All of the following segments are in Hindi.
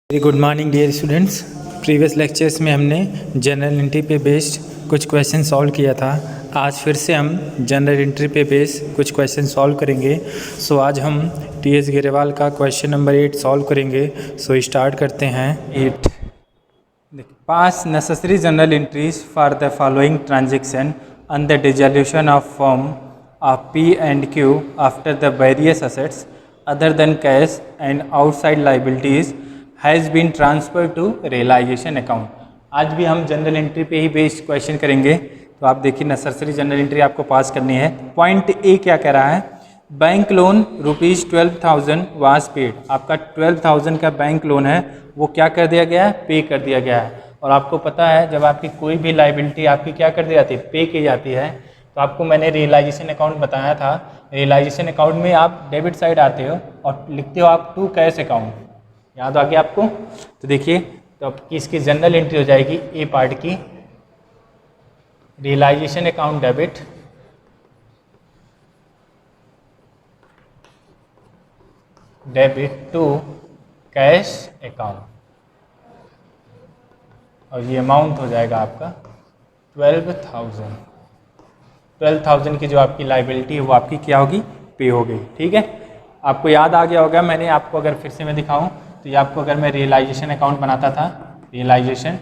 Very good morning dear students. Previous lectures में हमने जनरल एंट्री पे बेस्ड कुछ क्वेश्चन सॉल्व किया था। आज फिर से हम जनरल एंट्री पे बेस्ड कुछ क्वेश्चन सॉल्व करेंगे। सो आज हम टी.एस. गरेवाल का क्वेश्चन नंबर 8 सॉल्व करेंगे। सो स्टार्ट करते हैं। 8 pass necessary journal entries for the following transaction on the dissolution of firm of p and q after the various assets other than cash and outside liabilities has been transfer to realisation account. आज भी हम जनरल एंट्री पे ही बेस्ड क्वेश्चन करेंगे। तो आप देखिए नेसेसरी जनरल एंट्री आपको पास करनी है। पॉइंट ए क्या कह रहा है, बैंक लोन ₹12,000 वाज पेड। आपका 12,000 का बैंक लोन है, वो क्या कर दिया गया है, पे कर दिया गया है। और आपको पता है जब आपकी कोई भी लाइबिलिटी आपकी क्या कर दी जाती है, पे की जाती है, तो आपको मैंने रियलाइजेशन अकाउंट बताया था। रियलाइजेशन अकाउंट में आप डेबिट साइड आते हो और लिखते हो आप टू कैश अकाउंट। याद आ गया आपको? तो देखिए, तो आपकी इसकी जनरल एंट्री हो जाएगी ए पार्ट की, realisation account debit to cash account, और ये अमाउंट हो जाएगा आपका 12,000 की जो आपकी लाइबिलिटी है वो आपकी क्या होगी, पे हो गई। ठीक है, आपको याद आ गया होगा। मैंने आपको अगर फिर से मैं दिखाऊं तो ये आपको, अगर मैं रियलाइजेशन अकाउंट बनाता था, रियलाइजेशन,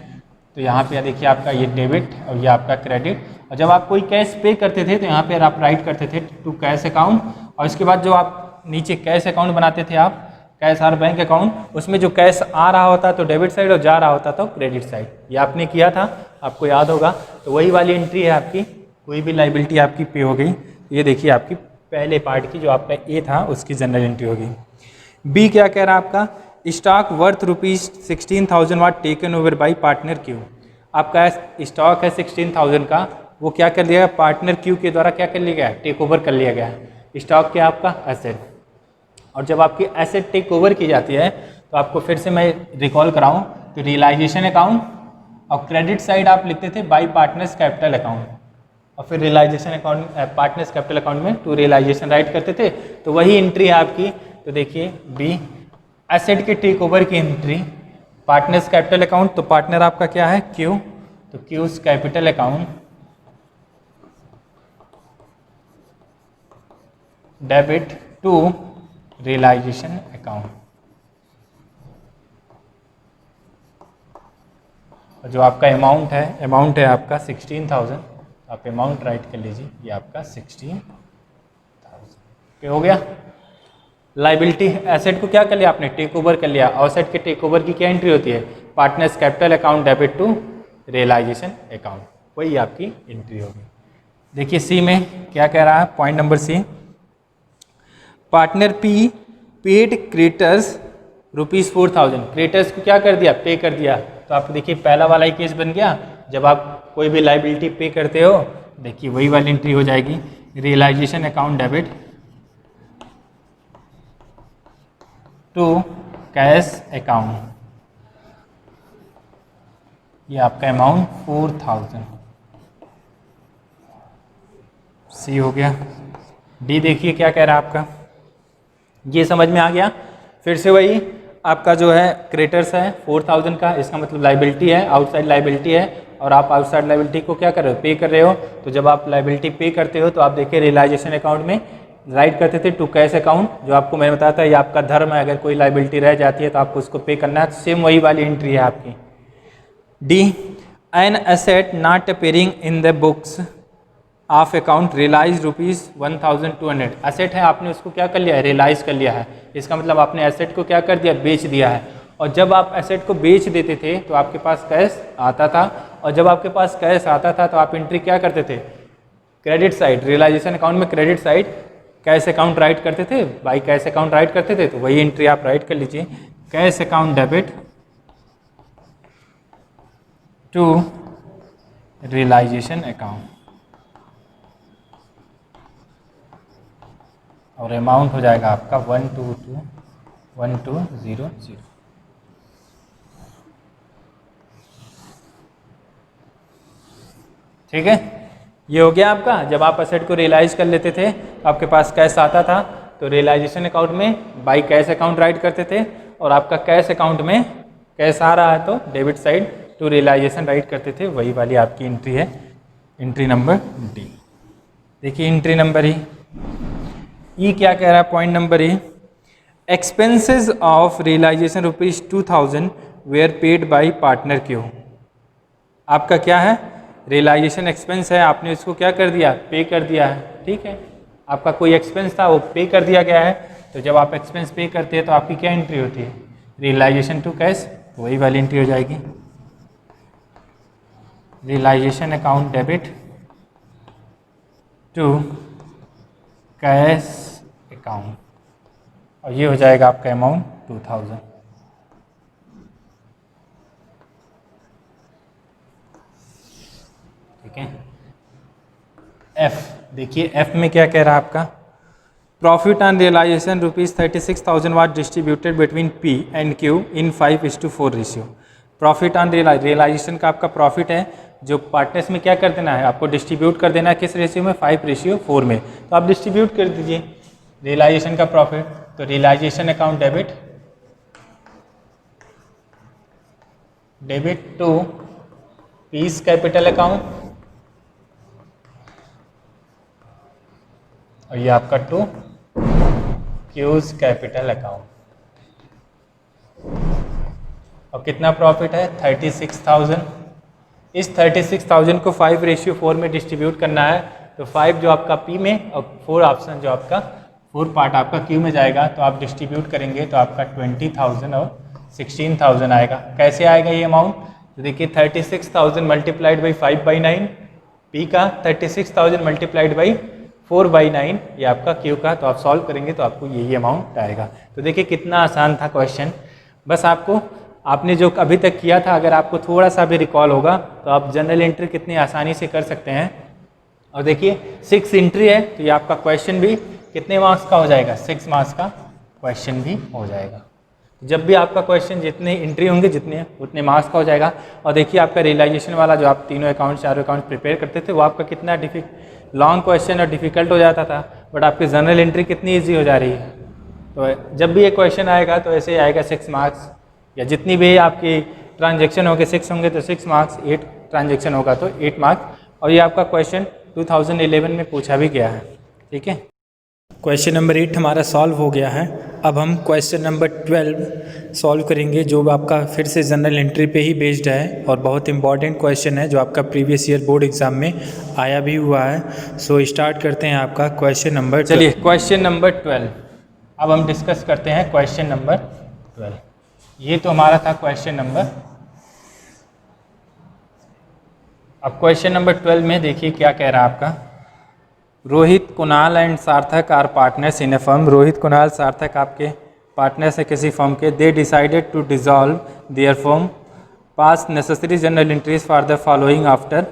तो यहाँ पे देखिए आपका ये डेबिट और ये आपका क्रेडिट। और जब आप कोई कैश पे करते थे तो यहाँ पे आप राइट करते थे टू कैश अकाउंट, और इसके बाद जो आप नीचे कैश अकाउंट बनाते थे आप, कैश आर बैंक अकाउंट, उसमें जो कैश आ रहा होता तो डेबिट साइड और जा रहा होता तो क्रेडिट साइड। ये आपने किया था, आपको याद होगा। तो वही वाली एंट्री है आपकी, कोई भी लाइबिलिटी आपकी पे हो गई। ये देखिए आपकी पहले पार्ट की जो आपका ए था उसकी जनरल एंट्री होगी। बी क्या कह रहा है आपका, stock worth ₹16,000 what taken over by partner Q. आपका स्टॉक है 16,000 का, वो क्या कर लिया, पार्टनर क्यू के द्वारा क्या कर लिया गया, टेक ओवर कर लिया गया। स्टॉक क्या आपका एसेट, और जब आपकी एसेट टेक ओवर की जाती है तो आपको फिर से मैं रिकॉल कराऊं तो रियलाइजेशन अकाउंट और क्रेडिट साइड आप लिखते थे बाई पार्टनर्स कैपिटल अकाउंट, और फिर realisation account partners capital account में टू रियलाइजेशन राइट करते थे। तो वही एंट्री है आपकी। तो देखिए बी, एसेट के टेक ओवर की एंट्री, पार्टनर्स कैपिटल अकाउंट, तो पार्टनर आपका क्या है, क्यू, तो Q's capital account debit to realisation account. और जो आपका अमाउंट है आपका 16,000, आप अमाउंट राइट कर लीजिए, ये आपका 16,000 पे हो गया। लाइबिलिटी एसेट को क्या कर लिया आपने, टेक ओवर कर लिया। और एसेट के टेक ओवर की क्या एंट्री होती है, partners capital account debit to realisation account, वही आपकी एंट्री होगी। देखिए सी में क्या कह रहा है, point number C, partner P paid creditors ₹4,000। Creditors को क्या कर दिया, पे कर दिया। तो आप देखिए पहला वाला ही केस बन गया। जब आप कोई भी लाइबिलिटी पे करते हो, देखिए वही वाली एंट्री हो जाएगी, realisation account debit to cash account. ये आपका अमाउंट 4,000 सी हो गया। डी देखिए क्या कह रहा है आपका, ये समझ में आ गया। फिर से वही आपका जो है क्रेडिटर्स है 4,000 का, इसका मतलब लाइबिलिटी है, आउटसाइड लाइबिलिटी है, और आप आउटसाइड लाइबिलिटी को क्या कर रहे हो, पे कर रहे हो। तो जब आप लाइबिलिटी पे करते हो तो आप देखिए रियलाइजेशन अकाउंट में राइट करते थे टू कैश अकाउंट, जो आपको मैंने बताया था ये आपका धर्म है, अगर कोई लाइबिलिटी रह जाती है तो आपको उसको पे करना है। सेम वही वाली एंट्री है आपकी। D, an asset not appearing in the books of account realise ₹1,200। Asset है, आपने उसको क्या कर लिया है, रियलाइज कर लिया है। इसका मतलब आपने एसेट को क्या कर दिया, बेच दिया है। और जब आप एसेट को बेच देते थे तो आपके पास कैश आता था, और जब आपके पास कैश आता था तो आप एंट्री क्या करते थे, क्रेडिट साइड, रियलाइजेशन अकाउंट में credit side cash account write करते थे, बाई कैश अकाउंट राइट करते थे। तो वही एंट्री आप राइट कर लीजिए, cash account debit to realisation account, और अमाउंट हो जाएगा आपका 122,1200। ठीक है, ये हो गया आपका। जब आप एसेट को रियलाइज कर लेते थे तो आपके पास कैश आता था, तो रियलाइजेशन अकाउंट में बाई कैश अकाउंट राइट करते थे, और आपका कैश अकाउंट में कैश आ रहा है तो debit side to realisation write करते थे, वही वाली आपकी एंट्री है, एंट्री नंबर डी। देखिए एंट्री नंबर ई क्या कह रहा है, point number E, expenses of realisation ₹2000 were paid by partner Q. आपका क्या है, रियलाइजेशन एक्सपेंस है, आपने इसको क्या कर दिया, पे कर दिया है, ठीक है। आपका कोई एक्सपेंस था वो पे कर दिया गया है, तो जब आप एक्सपेंस पे करते हैं तो आपकी क्या एंट्री होती है, रियलाइजेशन टू कैश, वही वाली एंट्री हो जाएगी, realisation account debit to cash account, और ये हो जाएगा आपका अमाउंट 2000। ठीक है। एफ देखिए, एफ में क्या कह रहा है आपका, profit on realisation ₹36,000 was distributed between P and Q in 5:4 ratio. Profit on realisation का आपका प्रॉफिट है जो पार्टनर्स में क्या कर देना है, आपको डिस्ट्रीब्यूट कर देना है, किस रेशियो में, 5:4 में। तो आप डिस्ट्रीब्यूट कर दीजिए रियलाइजेशन का प्रॉफिट, तो realisation account debit to P's capital account, और ये आपका टू क्यूज कैपिटल अकाउंट। और कितना प्रॉफिट है, 36,000। इस 36,000 को 5:4 में डिस्ट्रीब्यूट करना है, तो 5 जो आपका पी में और 4 ऑप्शन जो आपका 4 पार्ट आपका क्यू में जाएगा, तो आप डिस्ट्रीब्यूट करेंगे तो आपका 20,000 और 16,000 आएगा। कैसे आएगा ये अमाउंट, तो देखिए 36,000 मल्टीप्लाइड बाई 5/9, पी का 36,000 मल्टीप्लाइड बाई 4/9, ये आपका क्यू का, तो आप सॉल्व करेंगे तो आपको यही अमाउंट आएगा। तो देखिए कितना आसान था क्वेश्चन, बस आपने जो अभी तक किया था अगर आपको थोड़ा सा भी रिकॉल होगा तो आप जनरल एंट्री कितनी आसानी से कर सकते हैं। और देखिए 6 एंट्री है, तो ये आपका क्वेश्चन भी कितने मार्क्स का हो जाएगा, 6 मार्क्स का क्वेश्चन भी हो जाएगा। जब भी आपका क्वेश्चन जितने एंट्री होंगे जितने उतने मार्क्स का हो जाएगा। और देखिए आपका रियलाइजेशन वाला जो आप तीनों अकाउंट चारों अकाउंट प्रिपेयर करते थे वो आपका कितना लॉन्ग क्वेश्चन और डिफिकल्ट हो जाता था, बट आपकी जनरल एंट्री कितनी ईजी हो जा रही है। तो जब भी ये क्वेश्चन आएगा तो ऐसे ही आएगा 6 मार्क्स, या जितनी भी आपकी ट्रांजेक्शन होंगे 6 होंगे तो 6 मार्क्स, 8 ट्रांजेक्शन होगा तो 8 मार्क्स। और ये आपका क्वेश्चन 2011 में पूछा भी गया है। ठीक है, क्वेश्चन नंबर 8 हमारा सॉल्व हो गया है। अब हम क्वेश्चन नंबर 12 सॉल्व करेंगे, जो आपका फिर से जनरल एंट्री पे ही बेस्ड है और बहुत इंपॉर्टेंट क्वेश्चन है जो आपका प्रीवियस ईयर बोर्ड एग्जाम में आया भी हुआ है। सो स्टार्ट करते हैं आपका क्वेश्चन नंबर, चलिए क्वेश्चन नंबर 12 अब हम डिस्कस करते हैं। क्वेश्चन नंबर 12 ये तो हमारा था क्वेश्चन नंबर। अब क्वेश्चन नंबर 12 में देखिए क्या कह रहा है आपका, Rohit, Kunal and Sarthak are partners in a firm. Rohit, Kunal, Sarthak आपके पार्टनर्स है किसी फर्म के। They decided to dissolve their firm, pass necessary journal entries for the following after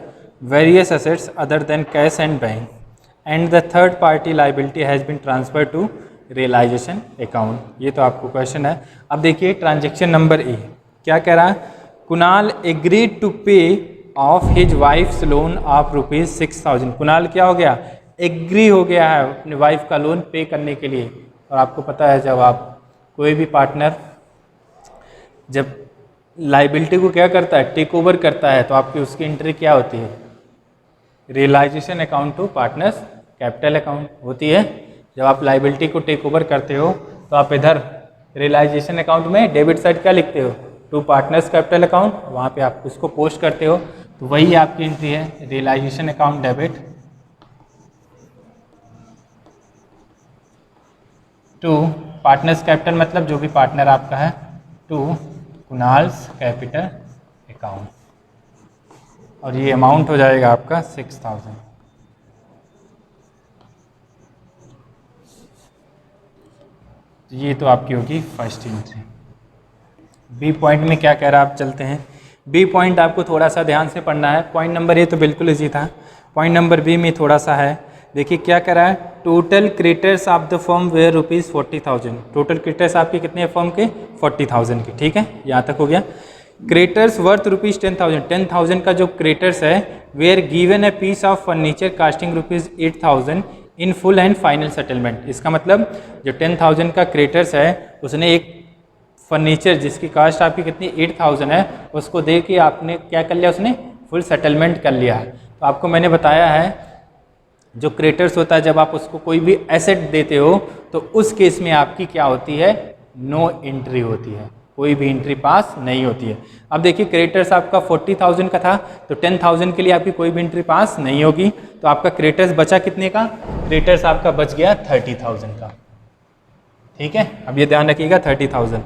various assets other than cash and bank, and the third party liability has been transfer to realisation account. ये तो आपको क्वेश्चन है। अब देखिए ट्रांजेक्शन नंबर ए क्या कह रहा है, कुणाल एग्रीड टू पे of his wives loan of ₹6,000। Kunal क्या हो गया, एग्री हो गया है अपनी वाइफ का लोन पे करने के लिए। और आपको पता है जब आप कोई भी पार्टनर जब लाइबिलिटी को क्या करता है, टेक ओवर करता है, तो आपकी उसकी एंट्री क्या होती है, realisation account to partners capital account होती है। जब आप लाइबिलिटी को टेक ओवर करते हो तो आप इधर रियलाइजेशन अकाउंट में डेबिट साइड क्या लिखते हो, टू पार्टनर्स कैपिटल अकाउंट, वहाँ पे आप उसको पोस्ट करते हो। तो वही आपकी एंट्री है, realisation account debit to partners capital, मतलब जो भी पार्टनर आपका है, टू कुणाल्स कैपिटल अकाउंट, और ये अमाउंट हो जाएगा आपका 6,000। ये तो आपकी होगी फर्स्ट एंट्री। बी पॉइंट में क्या कह रहा है, आप चलते हैं। बी पॉइंट आपको थोड़ा सा ध्यान से पढ़ना है। पॉइंट नंबर ए तो बिल्कुल इजी था, पॉइंट नंबर बी में थोड़ा सा है। देखिए क्या कह रहा है, total creditors of the firm were ₹40,000। Total creditors आपके कितने हैं फर्म के, 40,000 के। ठीक है, यहाँ तक हो गया। क्रेडिटर्स वर्थ ₹10,000, 10,000 का जो क्रेडिटर्स है, were given a piece of furniture costing ₹8,000 in full and final settlement. इसका मतलब जो 10,000 का क्रेडिटर्स है उसने एक फर्नीचर जिसकी कास्ट आपकी कितनी 8000 है, उसको दे के आपने क्या कर लिया, उसने फुल सेटलमेंट कर लिया है। तो आपको मैंने बताया है जो क्रेडिटर्स होता है जब आप उसको कोई भी एसेट देते हो तो उस केस में आपकी क्या होती है, नो एंट्री होती है, कोई भी एंट्री पास नहीं होती है। अब देखिए क्रेडिटर्स आपका 40,000 का था तो 10,000 के लिए आपकी कोई भी एंट्री पास नहीं होगी, तो आपका क्रेडिटर्स बचा कितने का, क्रेडिटर्स आपका बच गया 30,000 का। ठीक है, अब ये ध्यान रखिएगा 30,000।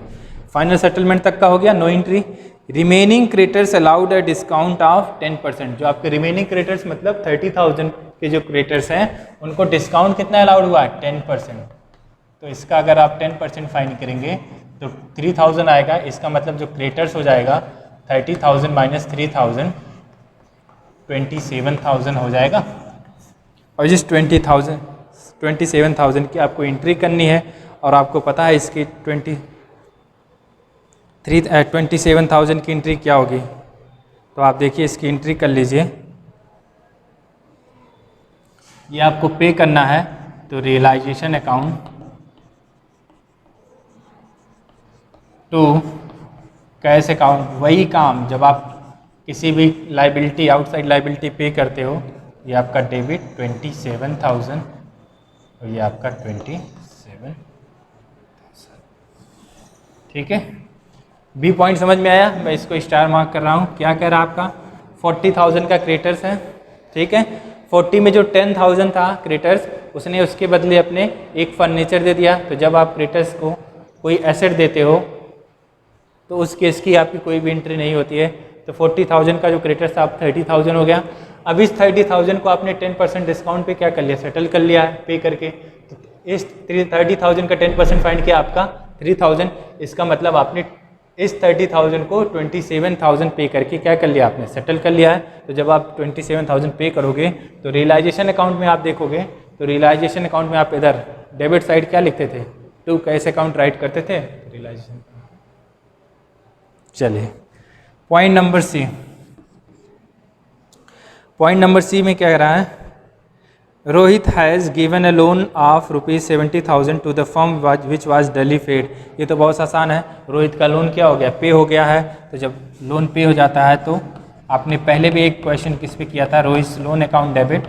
फाइनल सेटलमेंट तक का हो गया, no entry. Remaining creditors allowed a discount of 10%। जो आपके रिमेनिंग क्रेडिटर्स मतलब 30,000 के जो क्रेडिटर्स हैं उनको डिस्काउंट कितना अलाउड हुआ है, 10%। तो इसका अगर आप 10% फाइन करेंगे तो 3,000 आएगा। इसका मतलब जो क्रेडिटर्स हो जाएगा 30,000 माइनस 3,000 27,000 हो जाएगा। और जिस 27,000 की आपको एंट्री करनी है और आपको पता है इसकी 27,000 की एंट्री क्या होगी, तो आप देखिए इसकी एंट्री कर लीजिए। ये आपको पे करना है तो realisation account to cash account. वही काम जब आप किसी भी लाइबिलिटी आउटसाइड लाइबिलिटी पे करते हो, ये आपका डेबिट 27,000 और ये आपका 27,000। ठीक है, बी पॉइंट समझ में आया। मैं इसको स्टार मार्क कर रहा हूँ। क्या कह रहा है आपका 40,000 का क्रेडिटर्स है। ठीक है, 40 में जो 10,000 था क्रेडिटर्स, उसने उसके बदले अपने एक फर्नीचर दे दिया। तो जब आप क्रेडिटर्स को कोई एसेट देते हो तो उस केस की आपकी कोई भी एंट्री नहीं होती है। तो 40,000 का जो क्रेडिटर्स था आप 30,000 हो गया। अब इस 30,000 को आपने 10% डिस्काउंट पे क्या कर लिया, सेटल कर लिया है पे करके। तो इस 30,000 का 10% फाइन किया आपका 3,000। इसका मतलब आपने इस 30,000 को 27,000 पे करके क्या कर लिया, आपने सेटल कर लिया है। तो जब आप 27,000 पे करोगे तो रियलाइजेशन अकाउंट में आप देखोगे तो रियलाइजेशन अकाउंट में आप इधर डेबिट साइड क्या लिखते थे, टू कैश अकाउंट राइट करते थे रियलाइजेशन। चलिए point number C. Point number C में क्या कह रहा है, Rohit has given a loan of ₹70,000 to the firm which was duly paid. ये तो बहुत आसान है, रोहित का लोन क्या हो गया, पे हो गया है। तो जब लोन पे हो जाता है तो आपने पहले भी एक क्वेश्चन किस पे किया था, Rohit loan account debit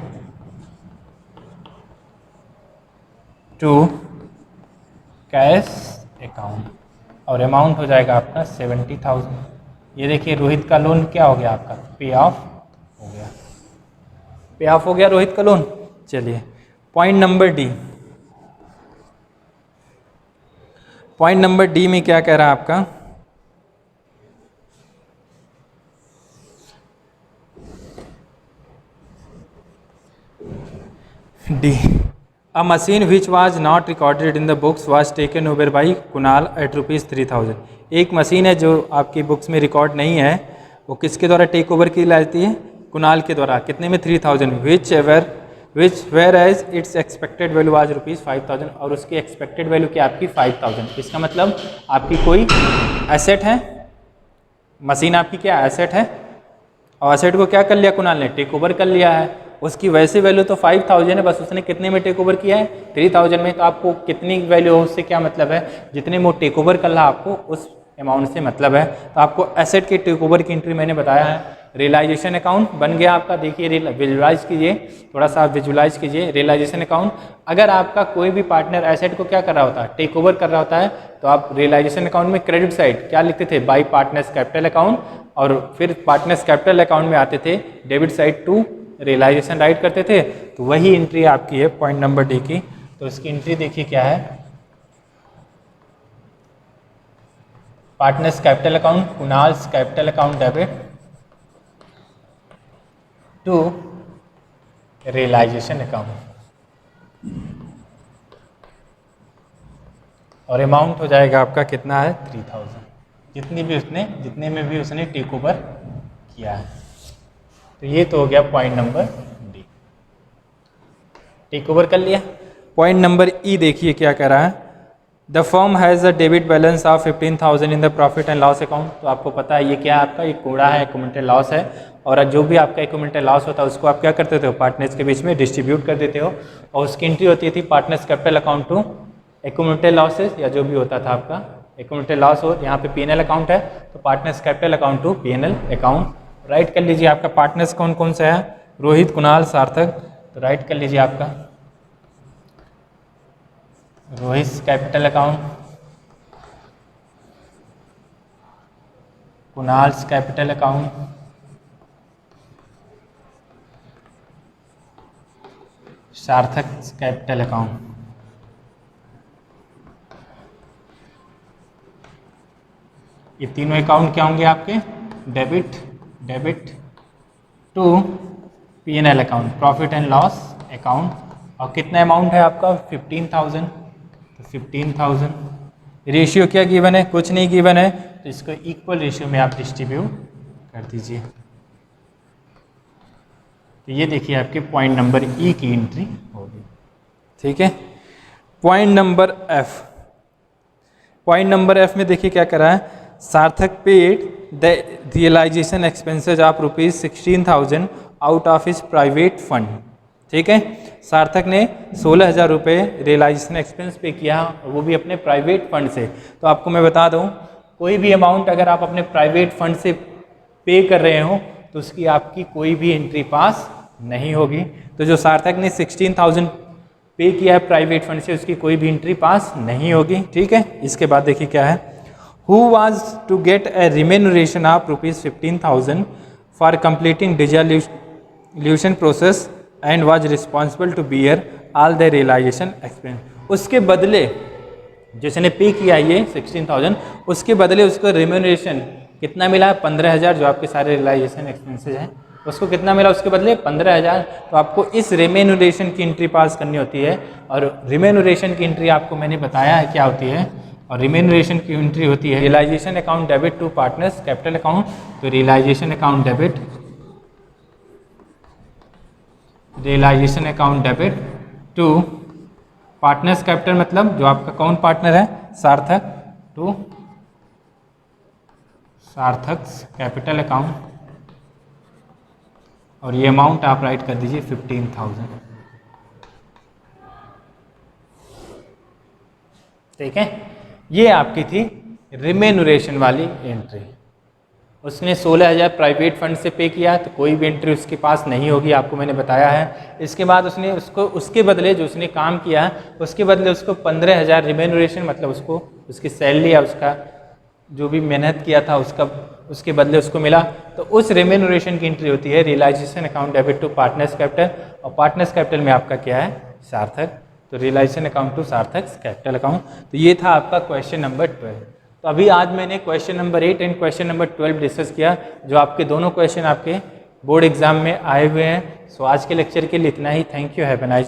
to cash account और अमाउंट हो जाएगा आपका 70,000। ये देखिए रोहित का लोन क्या हो गया, आपका पे ऑफ हो गया, पे ऑफ हो गया रोहित का लोन। चलिए point number D. Point number D में क्या कह रहा है आपका, D a machine which was not recorded in the books was taken over by Kunal at ₹3,000। एक मशीन है जो आपकी बुक्स में रिकॉर्ड नहीं है, वो किसके द्वारा टेक ओवर की जाती है, कुणाल के द्वारा। कितने में, 3,000। Which where as it's expected value आज ₹5,000 और उसकी एक्सपेक्टेड वैल्यू क्या आपकी 5,000। इसका मतलब आपकी कोई एसेट है, मशीन आपकी क्या एसेट है और एसेट को क्या कर लिया कुणाल ने, टेक ओवर कर लिया है। उसकी वैसे वैल्यू तो 5,000 है, बस उसने कितने में टेक ओवर किया है, 3,000 में। तो आपको कितनी वैल्यू हो उससे क्या मतलब है, जितने में वो टेक ओवर कर रहा आपको उस अमाउंट से मतलब है। तो आपको एसेट के टेक ओवर की एंट्री मैंने बताया है। रियलाइजेशन अकाउंट बन गया आपका, देखिए विजुलाइज कीजिए, थोड़ा सा विजुलाइज कीजिए रियलाइजेशन अकाउंट। अगर आपका कोई भी पार्टनर एसेट को क्या कर रहा होता है, टेक ओवर कर रहा होता है, तो आप रियलाइजेशन अकाउंट में क्रेडिट साइड क्या लिखते थे, बाई पार्टनर्स कैपिटल अकाउंट, और फिर पार्टनर्स कैपिटल अकाउंट में आते थे debit side to realisation write करते थे। तो वही एंट्री आपकी है पॉइंट नंबर डी की। तो इसकी एंट्री देखिए क्या है, partners capital account, Kunal's capital account debit to realisation account और अमाउंट हो जाएगा आपका कितना है, 3,000, जितने में भी उसने टेक ओवर किया है। तो ये तो हो गया point number D, take over कर लिया। पॉइंट नंबर ई देखिए क्या कह रहा है, the firm has a debit balance of 15,000 in the profit and loss account. तो आपको पता है ये क्या है, आपका एक कोड़ा है, एक्यूमुलेटेड लॉस है। और जो भी आपका एक्यूमुलेटेड लॉस होता है उसको आप क्या करते थे, पार्टनर्स के बीच में डिस्ट्रीब्यूट कर देते हो। और उसकी एंट्री होती थी partners capital account to accumulated losses, या जो भी होता था आपका एक्यूमुलेटेड लॉस हो, यहाँ पे P&L अकाउंट है तो partners capital account to P&L account. Write कर लीजिए आपका पार्टनर्स कौन कौन सा है, रोहित, कुणाल, सार्थक, तो राइट कर लीजिए आपका Rohit capital account, Kunal's capital account, Sarthak capital account. ये तीनों अकाउंट क्या होंगे आपके, debit to P&L account, profit and loss account. और कितना अमाउंट है आपका 15,000, तो 15,000। रेशियो क्या गिवन है, कुछ नहीं गिवन है, तो इसको इक्वल रेशियो में आप डिस्ट्रीब्यूट कर दीजिए। तो ये देखिए आपके पॉइंट नंबर ई की एंट्री होगी। ठीक है, point number F, point number F में देखिए क्या करा है, Sarthak paid the realisation expenses of ₹16,000 out of his private fund. ठीक है, सार्थक ने 16,000 रुपये रियलाइजेशन एक्सपेंस पे किया, वो भी अपने प्राइवेट फंड से। तो आपको मैं बता दूं, कोई भी अमाउंट अगर आप अपने प्राइवेट फंड से पे कर रहे हो तो उसकी आपकी कोई भी एंट्री पास नहीं होगी। तो जो सार्थक ने 16,000 पे किया है प्राइवेट फंड से, उसकी कोई भी एंट्री पास नहीं होगी। ठीक है, इसके बाद देखिए क्या है, who was to get a remuneration of ₹15,000 for completing dissolution process and was responsible to bear all the realisation expense. उसके बदले जिसने पे किया ये 16,000, उसके बदले उसको रिम्यूनरेशन कितना मिला, 15,000, जो आपके सारे रियलाइजेशन एक्सपेंसेस हैं उसको कितना मिला, उसके बदले 15,000। तो आपको इस रिम्यूनरेशन की एंट्री पास करनी होती है, और रिम्यूनरेशन की एंट्री आपको मैंने बताया है क्या होती है, और रिम्यूनरेशन की एंट्री होती है realisation account debit to partners capital account. तो realisation account debit to partners capital, मतलब जो आपका कौन पार्टनर है, सार्थक, टू सार्थक्स कैपिटल अकाउंट, और ये अमाउंट आप राइट कर दीजिए 15,000। ठीक है, ये आपकी थी रिम्यूनरेशन वाली एंट्री। उसने 16,000 प्राइवेट फंड से पे किया, तो कोई भी एंट्री उसके पास नहीं होगी, आपको मैंने बताया है। इसके बाद उसने उसके बदले जो उसने काम किया उसके बदले उसको 15,000 रिम्यूनरेशन, मतलब उसको उसकी सैलरी या उसका जो भी मेहनत किया था उसके बदले उसको मिला। तो उस रिम्यूनरेशन की एंट्री होती है realisation account debit to partners capital, और पार्टनर्स कैपिटल में आपका क्या है, सार्थक। तो realisation account to Sarthak capital account. तो ये था आपका क्वेश्चन नंबर 12। तो अभी आज मैंने question number 8 and question number 12 discuss किया, जो आपके दोनों क्वेश्चन आपके बोर्ड एग्जाम में आए हुए हैं। सो आज के लेक्चर के लिए इतना ही। Thank you, have a nice